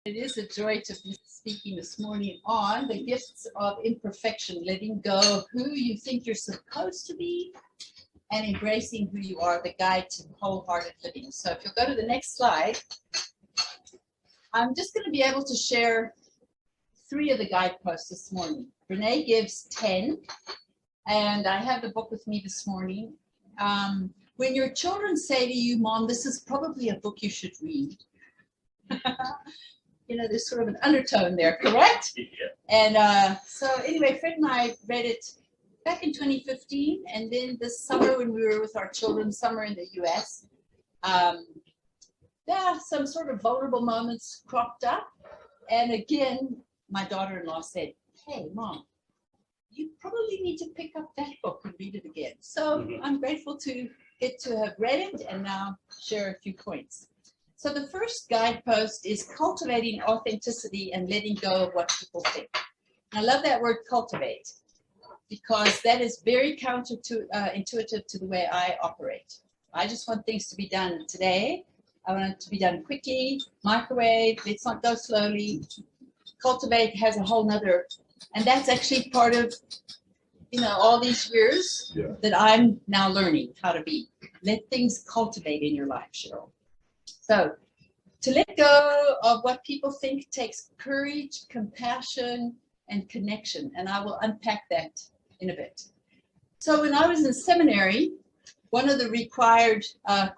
It is a joy to be speaking this morning on the gifts of imperfection, letting go of who you think you're supposed to be and embracing who you are, the guide to wholehearted living. So if you'll go to the next slide, I'm just going to be able to share 3 of the guideposts this morning. Renee gives 10, and I have the book with me this morning. When your children say to you, Mom, this is probably a book you should read. You know, there's sort of an undertone there, correct? Yeah. And so anyway, Fred and I read it back in 2015, and then this summer when we were with our children, summer in the US, some sort of vulnerable moments cropped up. And again, my daughter-in-law said, hey, Mom, you probably need to pick up that book and read it again. So I'm grateful to get to have read it and now share a few points. So the first guidepost is cultivating authenticity and letting go of what people think. And I love that word cultivate because that is very intuitive to the way I operate. I just want things to be done today. I want it to be done quickly, microwave, let's not go slowly. Cultivate has a whole nother, and that's actually part of, you know, all these years that I'm now learning how to be. Let things cultivate in your life, Sheryl. So to let go of what people think takes courage, compassion, and connection. And I will unpack that in a bit. So when I was in seminary, one of the required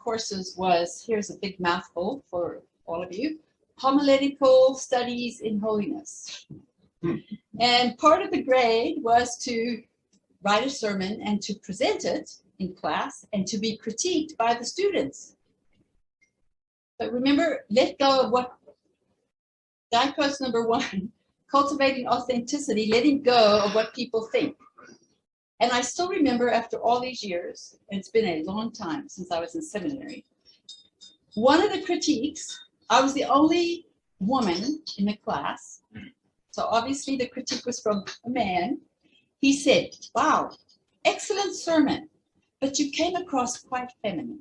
courses was, here's a big mouthful for all of you, homiletical studies in holiness. And part of the grade was to write a sermon and to present it in class and to be critiqued by the students. But remember, let go of what, guidepost number 1, cultivating authenticity, letting go of what people think. And I still remember after all these years, and it's been a long time since I was in seminary, one of the critiques, I was the only woman in the class. So obviously the critique was from a man. He said, wow, excellent sermon, but you came across quite feminine.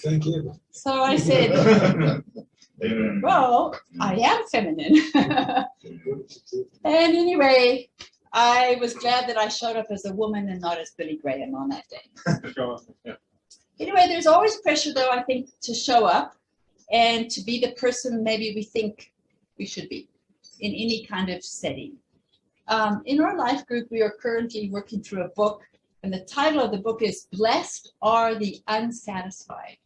Thank you. So I said, well, I am feminine. And anyway, I was glad that I showed up as a woman and not as Billy Graham on that day. Anyway, there's always pressure, though, I think, to show up and to be the person maybe we think we should be in any kind of setting. In our life group, we are currently working through a book, and the title of the book is Blessed Are the Unsatisfied,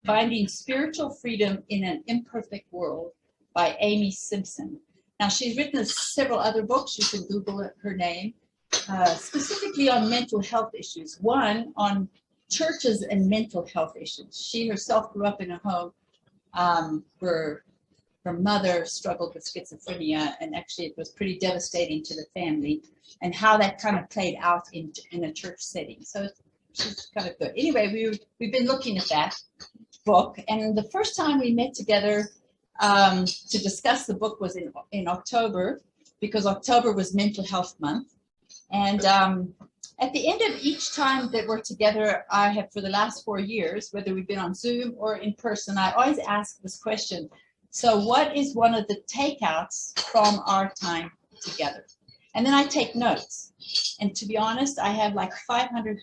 Finding Spiritual Freedom in an Imperfect World by Amy Simpson. Now, she's written several other books. You can Google her name, specifically on mental health issues. One on churches and mental health issues. She herself grew up in a home where her mother struggled with schizophrenia, and actually it was pretty devastating to the family, and how that kind of played out in a church setting. So she's kind of good. Anyway, we've been looking at that book, and the first time we met together to discuss the book was in October, because October was Mental Health Month. And at the end of each time that we're together, I have, for the last 4 years, whether we've been on Zoom or in person, I always ask this question. So what is one of the takeouts from our time together? And then I take notes. And to be honest, I have like 500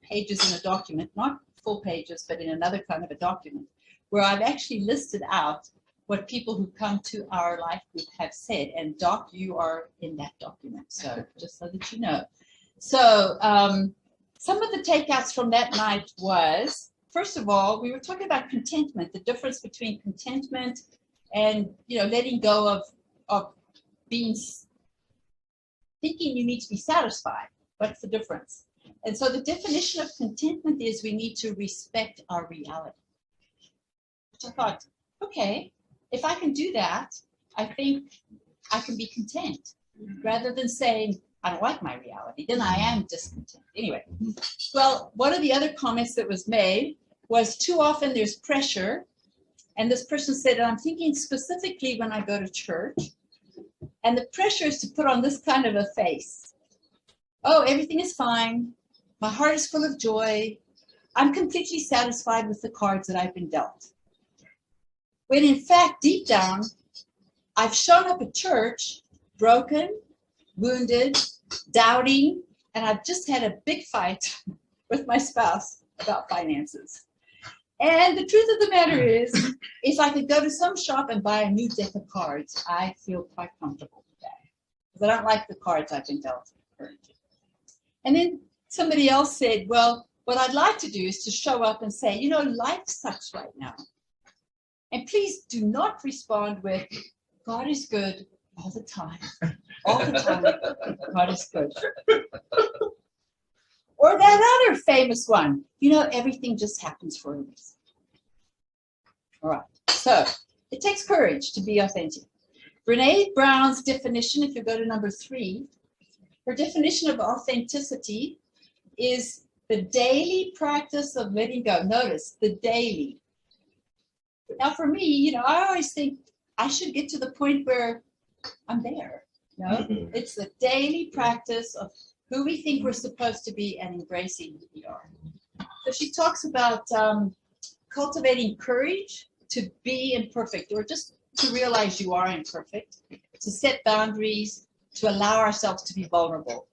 pages in a document, not full pages, but in another kind of a document, where I've actually listed out what people who come to our life group have said. And Doc, you are in that document, so just so that you know. So some of the takeouts from that night was, first of all, we were talking about contentment, the difference between contentment and, you know, letting go of being, thinking you need to be satisfied. What's the difference? And so the definition of contentment is we need to respect our reality. Which I thought, okay, if I can do that, I think I can be content, rather than saying, I don't like my reality, then I am discontent. Anyway, well, one of the other comments that was made was, too often there's pressure. And this person said, I'm thinking specifically when I go to church, and the pressure is to put on this kind of a face. Oh, everything is fine. My heart is full of joy. I'm completely satisfied with the cards that I've been dealt. when in fact, deep down, I've shown up at church broken, wounded, doubting, and I've just had a big fight with my spouse about finances. And the truth of the matter is, if I could go to some shop and buy a new deck of cards, I feel quite comfortable with that. Because I don't like the cards I've been dealt currently. And then somebody else said, well, what I'd like to do is to show up and say, you know, life sucks right now. And please do not respond with, God is good all the time. All the time, God is good. Or that other famous one, you know, everything just happens for a reason. All right, so it takes courage to be authentic. Brene Brown's definition, if you go to number 3, her definition of authenticity is the daily practice of letting go. Notice, the daily. Now for me, you know, I always think I should get to the point where I'm there. You know? It's the daily practice of who we think we're supposed to be and embracing who we are. So she talks about cultivating courage to be imperfect, or just to realize you are imperfect, to set boundaries, to allow ourselves to be vulnerable.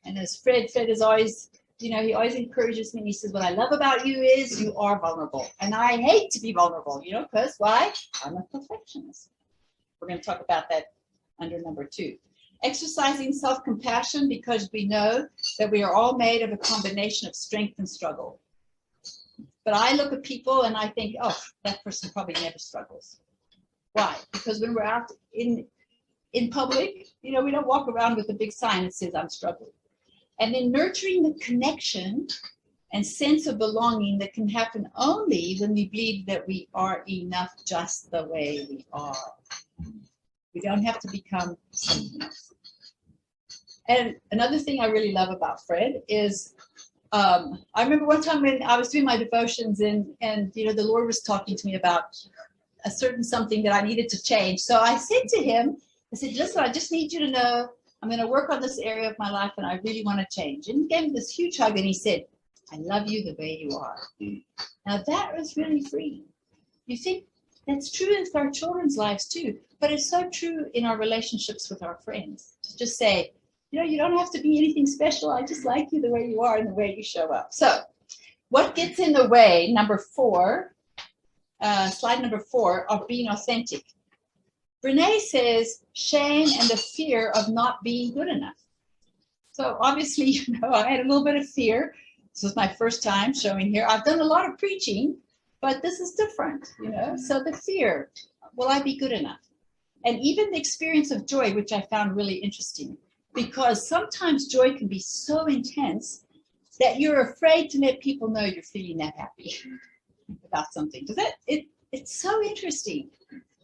And as Fred is always, you know, he always encourages me. He says, what I love about you is you are vulnerable. And I hate to be vulnerable, you know, because why? I'm a perfectionist. We're going to talk about that under number 2. Exercising self-compassion, because we know that we are all made of a combination of strength and struggle. But I look at people and I think, oh, that person probably never struggles. Why? Because when we're out in public, you know, we don't walk around with a big sign that says I'm struggling. And then nurturing the connection and sense of belonging that can happen only when we believe that we are enough just the way we are. We don't have to become something else. And another thing I really love about Fred is, I remember one time when I was doing my devotions and you know, the Lord was talking to me about a certain something that I needed to change. So I said to him, I said, listen, I just need you to know I'm going to work on this area of my life and I really want to change. And he gave me this huge hug and he said, I love you the way you are. Now that was really freeing. You think that's true in our children's lives too, but it's so true in our relationships with our friends. To just say, you know, you don't have to be anything special. I just like you the way you are and the way you show up. So what gets in the way, number 4, slide number 4, of being authentic? Brene says shame and the fear of not being good enough. So obviously, you know, I had a little bit of fear. This was my first time showing here. I've done a lot of preaching, but this is different, you know. So the fear, will I be good enough? And even the experience of joy, which I found really interesting, because sometimes joy can be so intense that you're afraid to let people know you're feeling that happy about something. Does that, it's so interesting.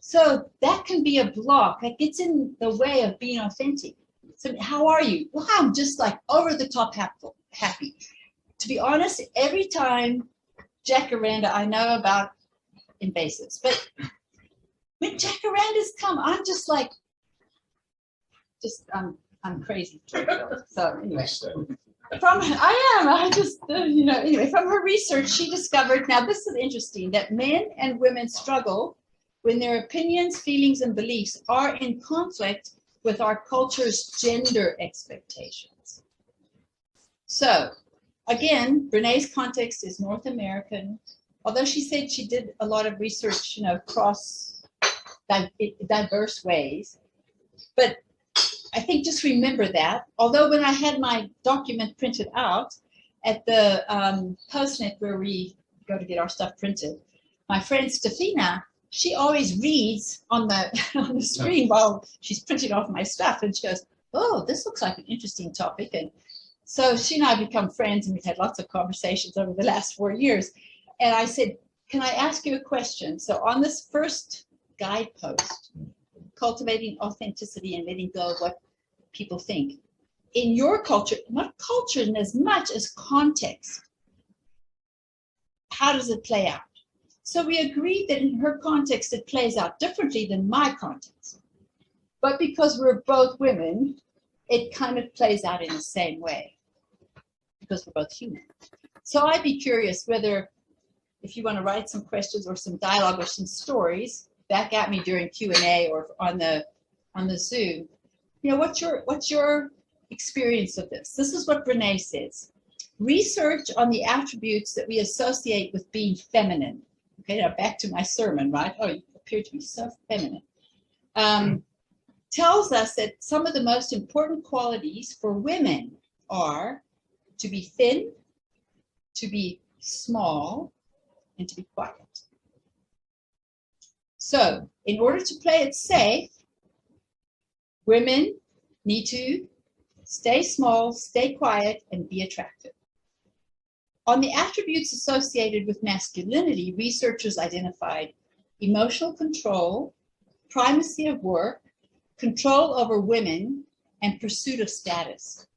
So that can be a block that gets in the way of being authentic. So how are you? Well, I'm just like over the top happy. To be honest, every time jacaranda, I know about invasives, but when jacarandas come, I'm just like, I'm crazy. So anyway, anyway, from her research, she discovered, now this is interesting, that men and women struggle when their opinions, feelings, and beliefs are in conflict with our culture's gender expectations. So again, Brene's context is North American, although she said she did a lot of research, you know, across diverse ways. But I think just remember that, although when I had my document printed out at the Postnet where we go to get our stuff printed, my friend Stefina, she always reads on the screen while she's printing off my stuff, and she goes, oh, this looks like an interesting topic. And so she and I have become friends, and we've had lots of conversations over the last 4 years. And I said, can I ask you a question? So on this first guidepost, cultivating authenticity and letting go of what people think, in your culture, not culture in as much as context, how does it play out? So we agreed that in her context, it plays out differently than my context. But because we're both women, it kind of plays out in the same way, because we're both human. So I'd be curious whether if you want to write some questions or some dialogue or some stories back at me during Q&A or on the Zoom, what's your experience of this? This is what Brene says. Research on the attributes that we associate with being feminine. Okay, now back to my sermon, right? Oh, you appear to be so feminine. Tells us that some of the most important qualities for women are to be thin, to be small, and to be quiet. So, in order to play it safe, women need to stay small, stay quiet, and be attractive. On the attributes associated with masculinity, researchers identified emotional control, primacy of work, control over women, and pursuit of status.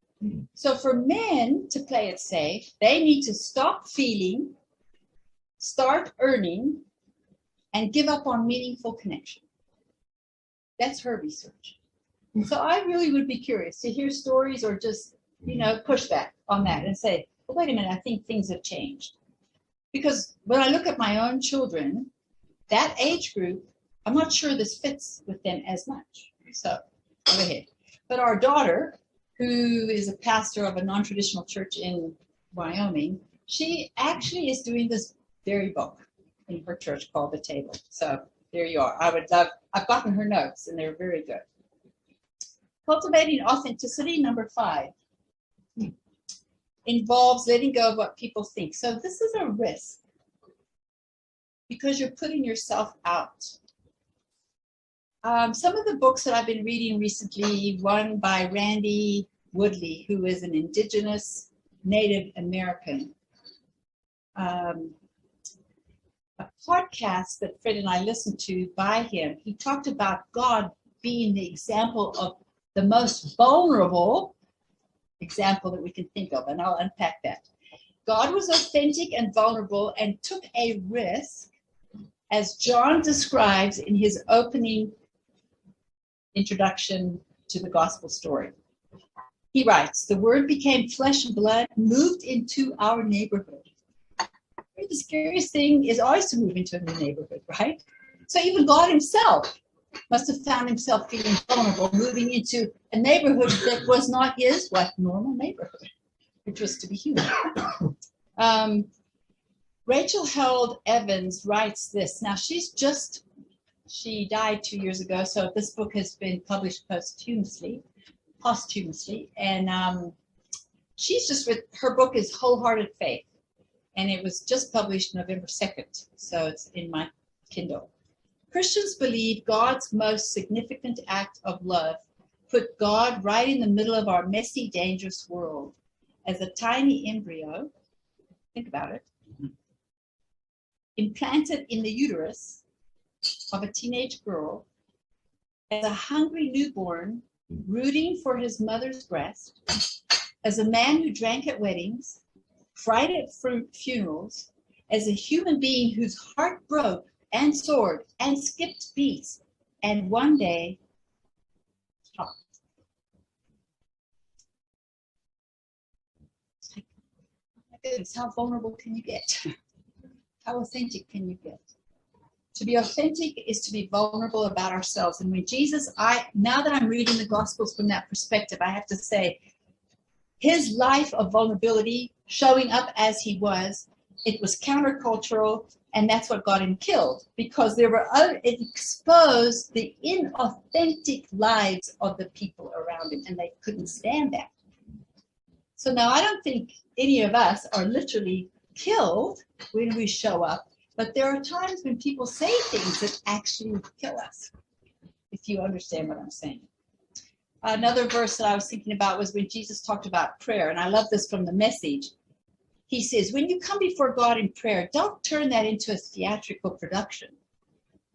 So for men to play it safe, they need to stop feeling, start earning, and give up on meaningful connection. That's her research. So I really would be curious to hear stories or just, pushback on that and say, well, wait a minute, I think things have changed. Because when I look at my own children, that age group, I'm not sure this fits with them as much. So go ahead. But our daughter, who is a pastor of a non-traditional church in Wyoming, she actually is doing this very book in her church called The Table. So there you are. I've gotten her notes and they're very good. Cultivating authenticity, number 5, involves letting go of what people think. So this is a risk because you're putting yourself out. Some of the books that I've been reading recently, one by Randy Woodley, who is an indigenous Native American. A podcast that Fred and I listened to by him, he talked about God being the example of the most vulnerable example that we can think of, and I'll unpack that. God was authentic and vulnerable and took a risk, as John describes in his opening introduction to the gospel story. He writes, the word became flesh and blood, moved into our neighborhood. The scariest thing is always to move into a new neighborhood, right? So even God himself must have found himself feeling vulnerable, moving into a neighborhood that was not his, normal neighborhood, which was to be human. Rachel Held Evans writes this. Now, she died 2 years ago, so this book has been published posthumously, and she's just her book is Wholehearted Faith, and it was just published November 2nd, so it's in my Kindle. Christians believe God's most significant act of love put God right in the middle of our messy, dangerous world. As a tiny embryo, think about it, implanted in the uterus of a teenage girl, as a hungry newborn rooting for his mother's breast, as a man who drank at weddings, cried at funerals, as a human being whose heart broke and soared and skipped beats and one day stopped. It's like, oh my goodness, how vulnerable can you get? How authentic can you get? To be authentic is to be vulnerable about ourselves. And when Jesus, now that I'm reading the Gospels from that perspective, I have to say, his life of vulnerability, showing up as he was, it was countercultural, and that's what got him killed, because it exposed the inauthentic lives of the people around him, and they couldn't stand that. So now I don't think any of us are literally killed when we show up, but there are times when people say things that actually kill us, if you understand what I'm saying. Another verse that I was thinking about was when Jesus talked about prayer, and I love this from the Message. He says, when you come before God in prayer, don't turn that into a theatrical production.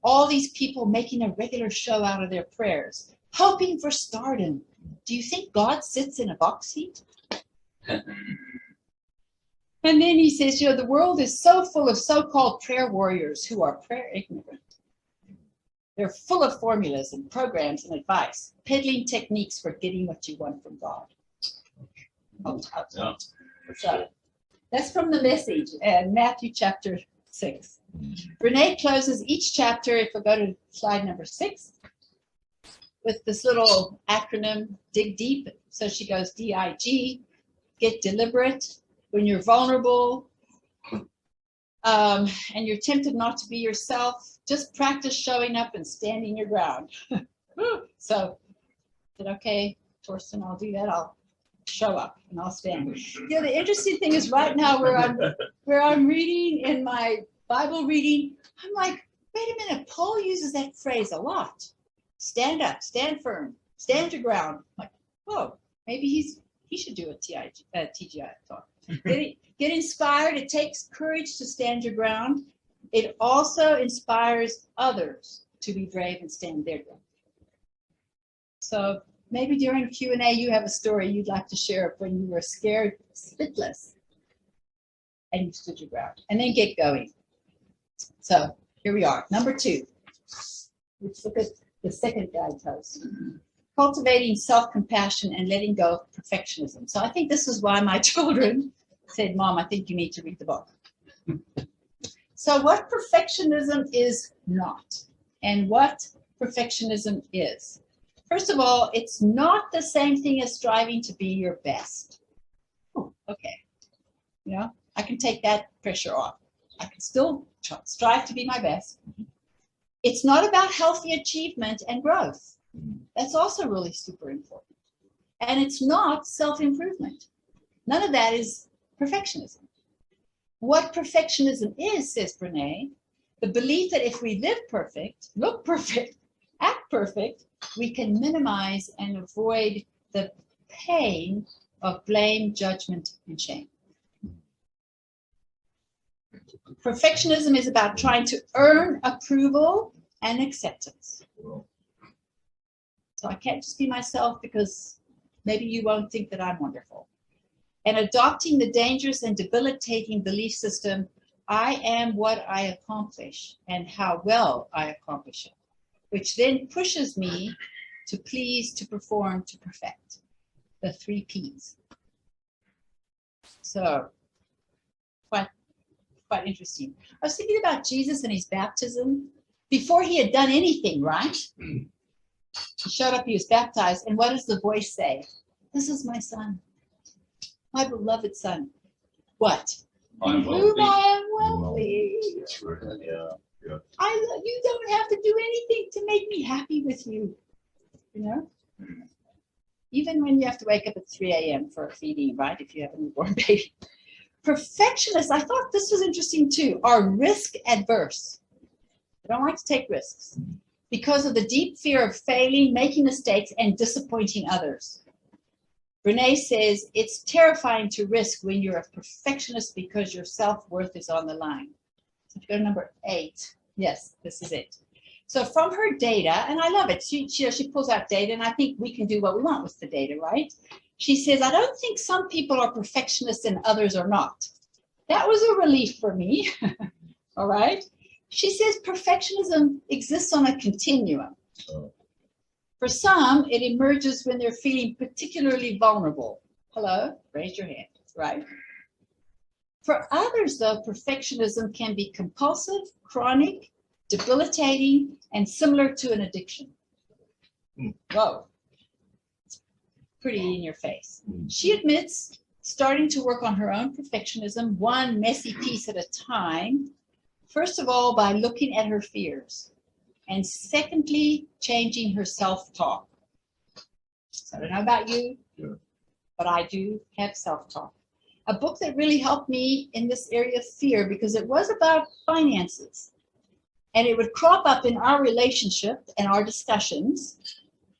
All these people making a regular show out of their prayers, hoping for stardom. Do you think God sits in a box seat? And then he says, the world is so full of so-called prayer warriors who are prayer ignorant. They're full of formulas and programs and advice, peddling techniques for getting what you want from God. So that's from the Message, and Matthew chapter 6. Brene closes each chapter, if we go to slide number 6, with this little acronym, dig deep. So she goes DIG, get deliberate. When you're vulnerable and you're tempted not to be yourself, just practice showing up and standing your ground. So, I said, okay, Torsten, I'll do that. I'll show up and I'll stand. The interesting thing is right now where I'm reading in my Bible reading, I'm like, wait a minute, Paul uses that phrase a lot. Stand up, stand firm, stand your ground. I'm like, whoa, maybe he should do a TGIF talk. Get inspired. It takes courage to stand your ground. It also inspires others to be brave and stand their ground. So maybe during Q&A you have a story you'd like to share of when you were scared spitless and you stood your ground. And then get going. So here we are. Number 2. Let's look at the second guidepost. Cultivating self-compassion and letting go of perfectionism. So I think this is why my children said, Mom, I think you need to read the book. So what perfectionism is not, and what perfectionism is. First of all, it's not the same thing as striving to be your best. Okay. You know, I can take that pressure off. I can still strive to be my best. It's not about healthy achievement and growth. That's also really super important. And it's not self-improvement. None of that is perfectionism. What perfectionism is, says Brene, the belief that if we live perfect, look perfect, act perfect, we can minimize and avoid the pain of blame, judgment, and shame. Perfectionism is about trying to earn approval and acceptance. So I can't just be myself because maybe you won't think that I'm wonderful. And adopting the dangerous and debilitating belief system, I am what I accomplish and how well I accomplish it, which then pushes me to please, to perform, to perfect. The 3 Ps. So quite interesting. I was thinking about Jesus and his baptism. Before he had done anything, right? He showed up, he was baptized, and what does the voice say? This is my son, my beloved son. What? In whom I am well pleased. Yeah. You don't have to do anything to make me happy with you. You know? Even when you have to wake up at 3 a.m. for a feeding, right? If you have a newborn baby. Perfectionists, I thought this was interesting too, are risk adverse. They don't like to take risks because of the deep fear of failing, making mistakes, and disappointing others. Brene says it's terrifying to risk when you're a perfectionist because your self-worth is on the line. So if you go to number 8, yes, this is it. So from her data, and I love it, she pulls out data, and I think we can do what we want with the data, right? She says, I don't think some people are perfectionists and others are not. That was a relief for me, all right? She says perfectionism exists on a continuum. For some, it emerges when they're feeling particularly vulnerable. Hello, raise your hand, right? For others, though, perfectionism can be compulsive, chronic, debilitating, and similar to an addiction. Whoa, it's pretty in your face. She admits starting to work on her own perfectionism, one messy piece at a time, first of all, by looking at her fears, and secondly, changing her self-talk. So I don't know about you, but I do have self-talk. A book that really helped me in this area of fear because it was about finances. And it would crop up in our relationship and our discussions.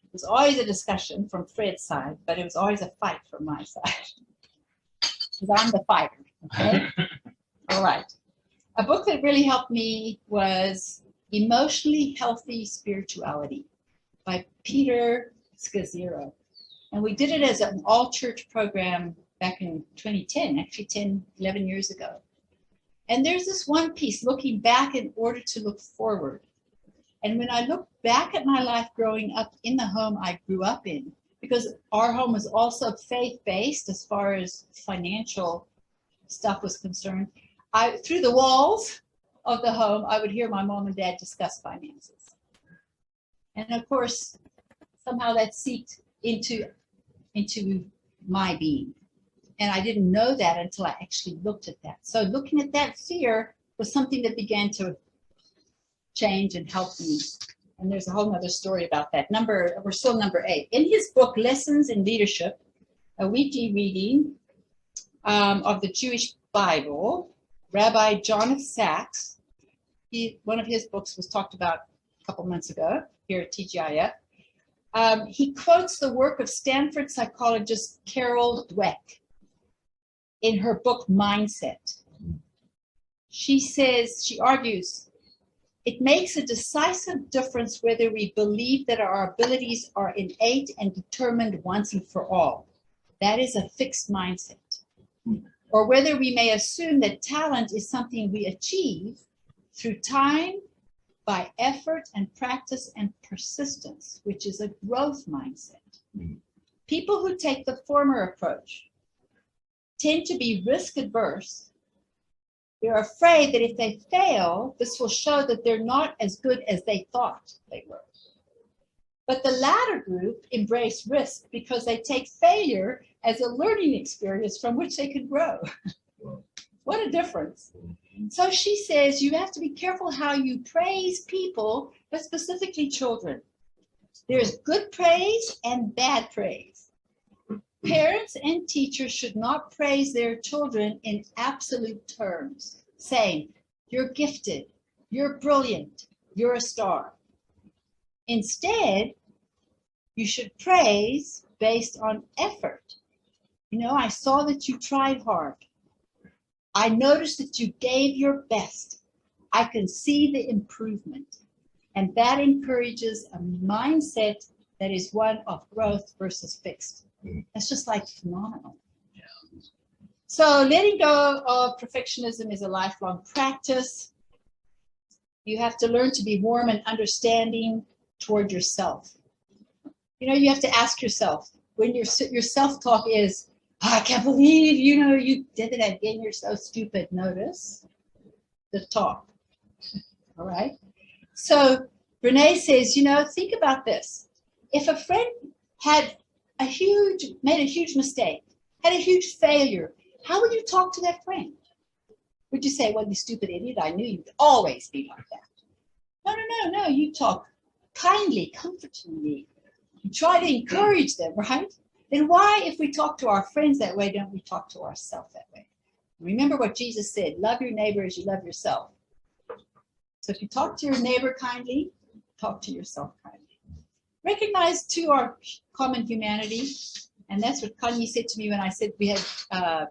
It was always a discussion from Fred's side, but it was always a fight from my side. Because I'm the fighter, okay? All right. A book that really helped me was Emotionally Healthy Spirituality by Peter Scazzero. And we did it as an all-church program back in 2010, actually 11 years ago. And there's this one piece, looking back in order to look forward. And when I look back at my life growing up in the home I grew up in, because our home was also faith-based as far as financial stuff was concerned, through the walls, of the home, I would hear my mom and dad discuss finances. And of course, somehow that seeped into my being. And I didn't know that until I actually looked at that. So looking at that fear was something that began to change and help me. And there's a whole other story about that. We're still number 8. In his book, Lessons in Leadership, a weekly reading of the Jewish Bible, Rabbi John of Sachs, one of his books was talked about a couple months ago here at TGIF. He quotes the work of Stanford psychologist Carol Dweck in her book Mindset. She argues, it makes a decisive difference whether we believe that our abilities are innate and determined once and for all. That is a fixed mindset. Or whether we may assume that talent is something we achieve through time, by effort and practice and persistence, which is a growth mindset. People who take the former approach tend to be risk adverse. They're afraid that if they fail, this will show that they're not as good as they thought they were. But the latter group embrace risk because they take failure as a learning experience from which they can grow. What a difference. So she says you have to be careful how you praise people, but specifically children. There's good praise and bad praise. Parents and teachers should not praise their children in absolute terms, saying, you're gifted, you're brilliant, you're a star. Instead, you should praise based on effort. I saw that you tried hard. I noticed that you gave your best. I can see the improvement. And that encourages a mindset that is one of growth versus fixed. That's just like phenomenal. So letting go of perfectionism is a lifelong practice. You have to learn to be warm and understanding toward yourself. You have to ask yourself, when your self-talk is, I can't believe, you did it again, you're so stupid. Notice the talk. All right. So Renee says, think about this. If a friend made a huge mistake, had a huge failure, how would you talk to that friend? Would you say, well, you stupid idiot, I knew you'd always be like that? No. You talk kindly, comfortingly. You try to encourage them, right? Then why, if we talk to our friends that way, don't we talk to ourselves that way? Remember what Jesus said, love your neighbor as you love yourself. So if you talk to your neighbor kindly, talk to yourself kindly. Recognize, too, our common humanity. And that's what Kanye said to me when I said we had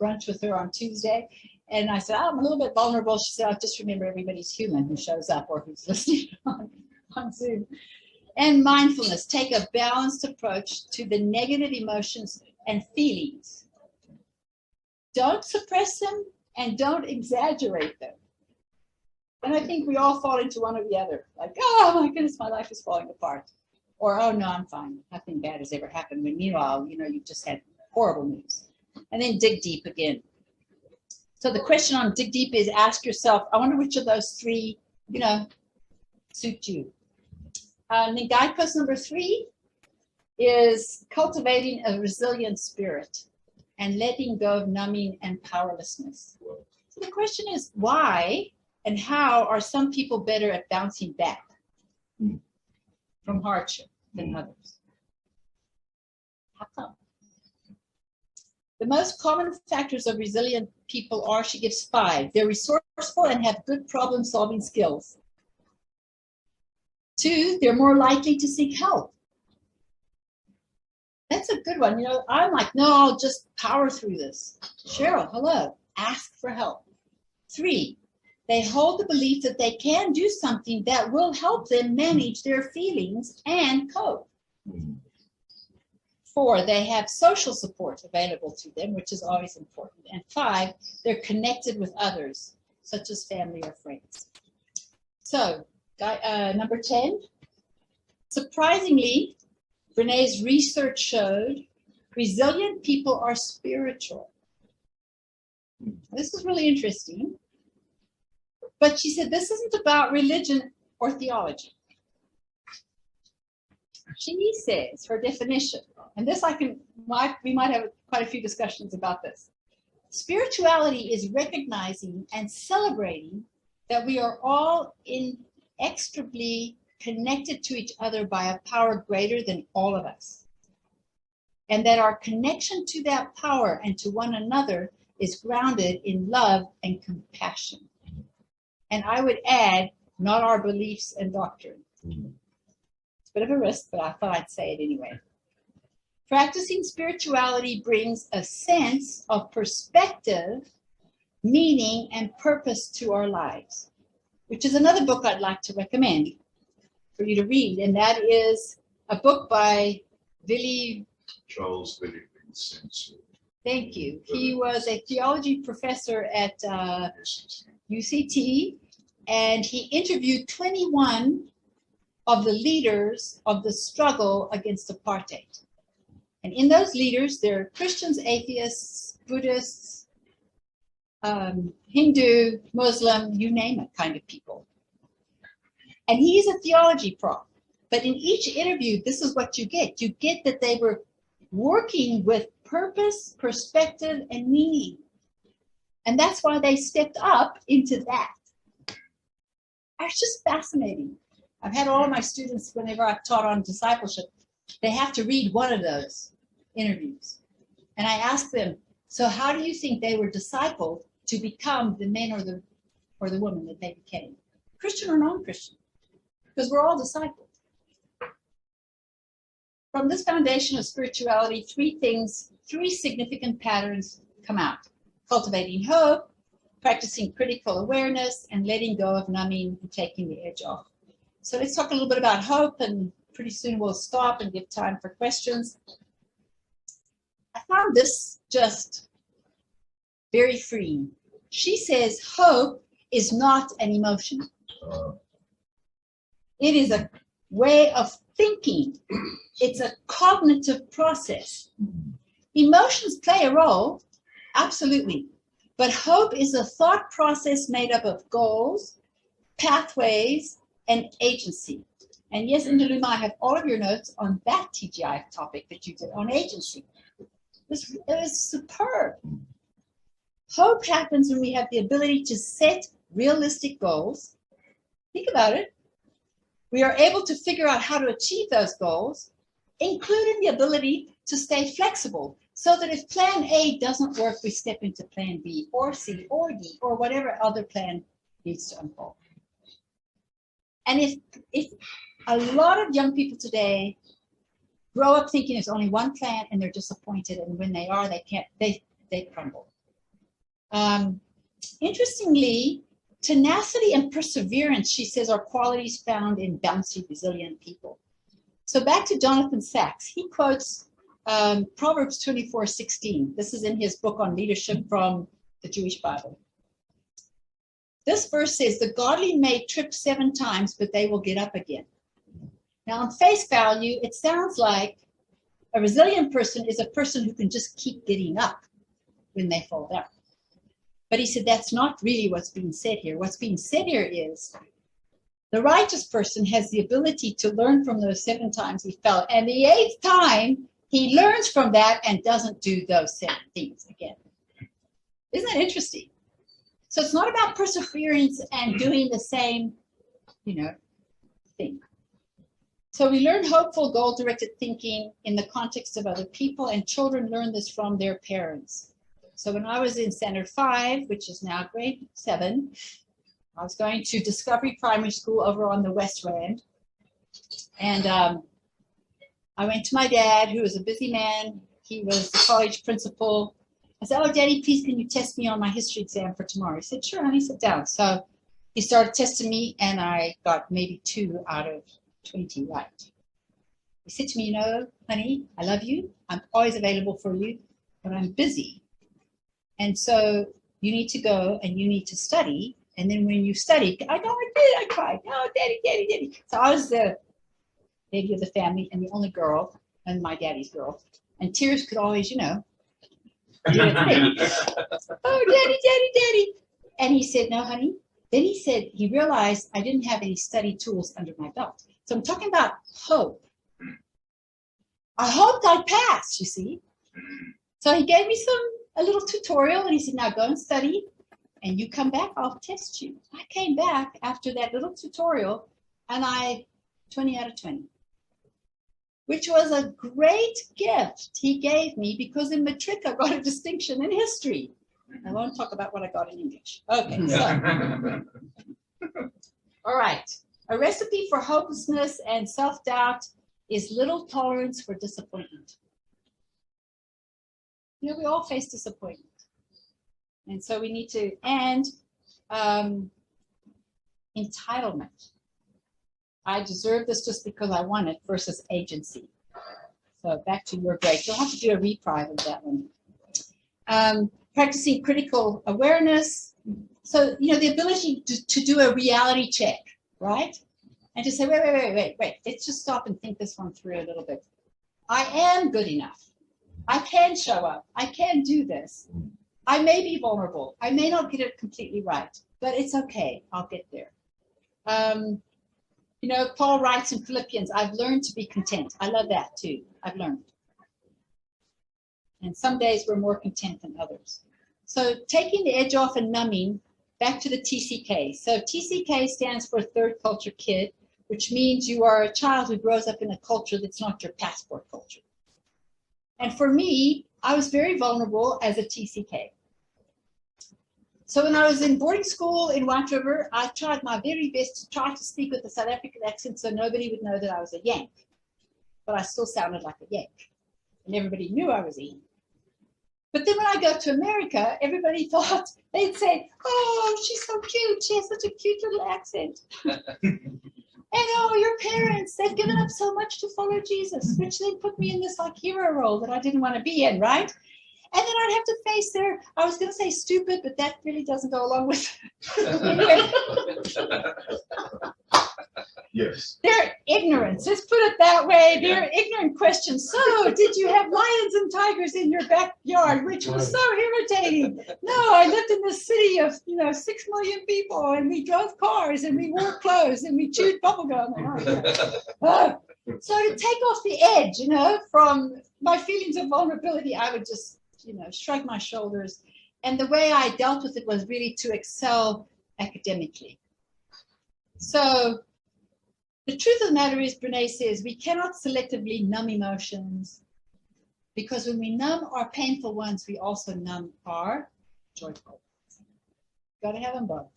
brunch with her on Tuesday. And I said, I'm a little bit vulnerable. She said, just remember everybody's human who shows up or who's listening on Zoom. And mindfulness, take a balanced approach to the negative emotions and feelings. Don't suppress them and don't exaggerate them. And I think we all fall into one or the other. Like, oh my goodness, my life is falling apart. Or, oh no, I'm fine. Nothing bad has ever happened. When meanwhile, you just had horrible news. And then dig deep again. So the question on dig deep is ask yourself, I wonder which of those 3, suit you. And then guidepost number 3 is cultivating a resilient spirit and letting go of numbing and powerlessness. So the question is, why and how are some people better at bouncing back from hardship than others? How come? The most common factors of resilient people are, she gives 5. They're resourceful and have good problem-solving skills. 2, they're more likely to seek help. That's a good one. I'm like, no, I'll just power through this. Sheryl, hello, ask for help. 3, they hold the belief that they can do something that will help them manage their feelings and cope. 4, they have social support available to them, which is always important. And 5, they're connected with others, such as family or friends. So, number 10, surprisingly, Brené's research showed resilient people are spiritual. This is really interesting. But she said, this isn't about religion or theology. She says, her definition, and this we might have quite a few discussions about this. Spirituality is recognizing and celebrating that we are all inextricably connected to each other by a power greater than all of us. And that our connection to that power and to one another is grounded in love and compassion. And I would add, not our beliefs and doctrine. It's a bit of a risk, but I thought I'd say it anyway. Practicing spirituality brings a sense of perspective, meaning, and purpose to our lives, which is another book I'd like to recommend for you to read. And that is a book by Charles Willie Vincent. Thank you. He was a theology professor at UCT, and he interviewed 21 of the leaders of the struggle against apartheid. And in those leaders, there are Christians, atheists, Buddhists, Hindu, Muslim, you name it, kind of people. And he's a theology prof. But in each interview, this is what you get. You get that they were working with purpose, perspective, and meaning. And that's why they stepped up into that. It's just fascinating. I've had all of my students, whenever I've taught on discipleship, they have to read one of those interviews. And I ask them, so how do you think they were discipled to become the men or the woman that they became? Christian or non-Christian? Because we're all discipled. From this foundation of spirituality, three significant patterns come out. Cultivating hope, practicing critical awareness, and letting go of numbing and taking the edge off. So let's talk a little bit about hope, and pretty soon we'll stop and give time for questions. I found this just very freeing. She says hope is not an emotion. It is a way of thinking. It's a cognitive process. Emotions play a role, absolutely. But hope is a thought process made up of goals, pathways, and agency. And yes, Indaluma, I have all of your notes on that TGIF topic that you did on agency. It was superb. Hope happens when we have the ability to set realistic goals. Think about it. We are able to figure out how to achieve those goals, including the ability to stay flexible, so that if plan A doesn't work, we step into plan B or C or D or whatever other plan needs to unfold. And if a lot of young people today grow up thinking there's only one plan and they're disappointed, and when they are, they crumble. Interestingly, tenacity and perseverance, she says, are qualities found in bouncy, resilient people. So back to Jonathan Sacks, he quotes Proverbs 24:16. This is in his book on leadership from the Jewish Bible. This verse says, the godly may trip 7 times, but they will get up again. Now, on face value, it sounds like a resilient person is a person who can just keep getting up when they fall down. But he said that's not really what's being said here. What's being said here is the righteous person has the ability to learn from those 7 times he fell. And the 8th time, he learns from that and doesn't do those 7 things again. Isn't that interesting? So it's not about perseverance and doing the same, thing. So we learn hopeful, goal-directed thinking in the context of other people, and children learn this from their parents. So when I was in Standard 5, which is now grade 7, I was going to Discovery Primary School over on the West Rand. And I went to my dad, who was a busy man. He was the college principal. I said, oh, Daddy, please, can you test me on my history exam for tomorrow? He said, sure, honey, sit down. So he started testing me, and I got maybe 2 out of 20 right. He said to me, honey, I love you. I'm always available for you, but I'm busy. And so you need to go and you need to study. And then when you study, I cried. No, Daddy. So I was the baby of the family and the only girl and my daddy's girl. And tears could always, do a thing. Oh, Daddy. And he said, no, honey, Then he said he realized I didn't have any study tools under my belt. So I'm talking about hope. I hoped I'd pass, you see. So he gave me a little tutorial, and he said, now go and study, and you come back, I'll test you. I came back after that little tutorial, and 20 out of 20, which was a great gift he gave me, because in matric I got a distinction in history. I won't talk about what I got in English. Okay, so. All right. A recipe for hopelessness and self-doubt is little tolerance for disappointment. You know, we all face disappointment. And so we need to, and entitlement. I deserve this just because I want it versus agency. So back to your break. You'll have to do a reprieve of that one. Practicing critical awareness. So, you know, the ability to do a reality check, right? And to say, wait, let's just stop and think this one through a little bit. I am good enough. I can show up. I can do this. I may be vulnerable. I may not get it completely right, but it's okay. I'll get there. You know, Paul writes in Philippians, I've learned to be content. I love that too. I've learned. And some days we're more content than others. So taking the edge off and numbing, back to the TCK. So TCK stands for third culture kid, which means you are a child who grows up in a culture that's not your passport culture. And for me, I was very vulnerable as a TCK. So when I was in boarding school in White River, I tried my very best to try to speak with a South African accent so nobody would know that I was a Yank. But I still sounded like a Yank. And everybody knew I was a Yank. But then when I go to America, everybody thought, they'd say, oh, she's so cute. She has such a cute little accent. And oh, your parents, they've given up so much to follow Jesus, which then put me in this like hero role that I didn't want to be in, right? And then I'd have to face their, I was going to say stupid, but that really doesn't go along with anyway. Yes. Their ignorance, let's put it that way, their ignorant questions. So, did you have lions and tigers in your backyard, which was so irritating? No, I lived in this city of, 6 million people, and we drove cars, and we wore clothes, and we chewed bubblegum. So to take off the edge, from my feelings of vulnerability, I would just, shrug my shoulders. And the way I dealt with it was really to excel academically. So the truth of the matter is, Brene says, we cannot selectively numb emotions, because when we numb our painful ones, we also numb our joyful ones. Got to have them both.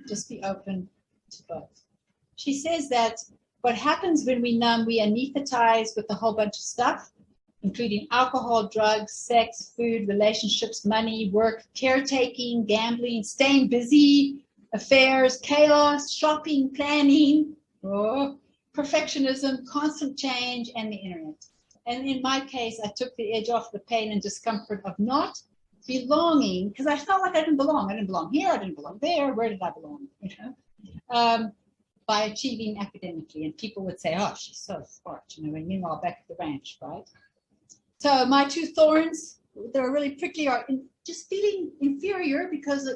Just be open to both. She says that what happens when we numb, we anesthetize with a whole bunch of stuff, including alcohol, drugs, sex, food, relationships, money, work, caretaking, gambling, staying busy, affairs, chaos, shopping, planning, perfectionism, constant change, and the internet. And in my case, I took the edge off the pain and discomfort of not belonging, because I felt like I didn't belong. I didn't belong here, I didn't belong there. Where did I belong? By achieving academically. And people would say, oh, she's so smart, and meanwhile back at the ranch, right? So my two thorns that are really prickly are just feeling inferior because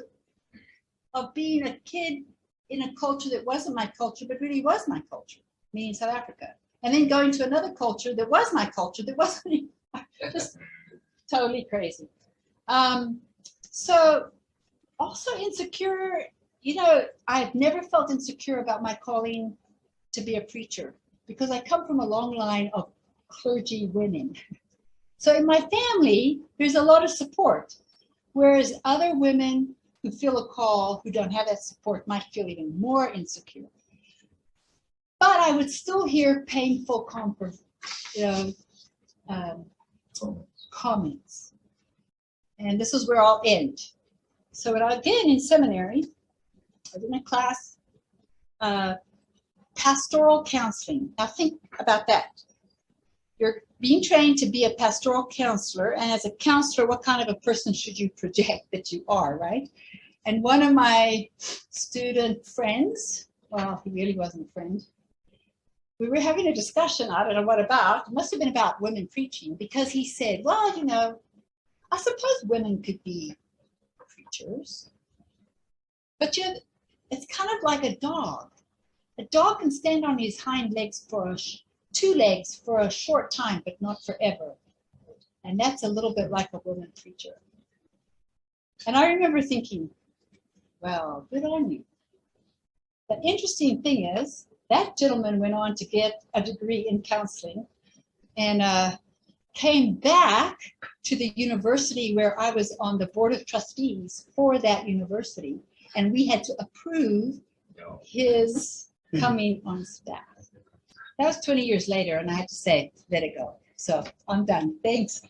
of being a kid in a culture that wasn't my culture, but really was my culture, meaning South Africa. And then going to another culture that was my culture, that wasn't just totally crazy. So also insecure, I've never felt insecure about my calling to be a preacher, because I come from a long line of clergy women. So in my family, there's a lot of support, whereas other women who feel a call, who don't have that support, might feel even more insecure. But I would still hear painful comments. And this is where I'll end. So again, in seminary, I was in a class, pastoral counseling. Now think about that. You're being trained to be a pastoral counselor, and as a counselor, what kind of a person should you project that you are, right? And one of my student friends, well, he really wasn't a friend, we were having a discussion, I don't know what about, it must have been about women preaching, because he said, well, I suppose women could be preachers, but It's kind of like a dog. A dog can stand on his hind legs for two legs for a short time, but not forever. And that's a little bit like a woman preacher. And I remember thinking, well, good on you. The interesting thing is, that gentleman went on to get a degree in counseling and came back to the university where I was on the board of trustees for that university. And we had to approve his coming on staff. That was 20 years later, and I had to say, let it go. So I'm done. Thanks.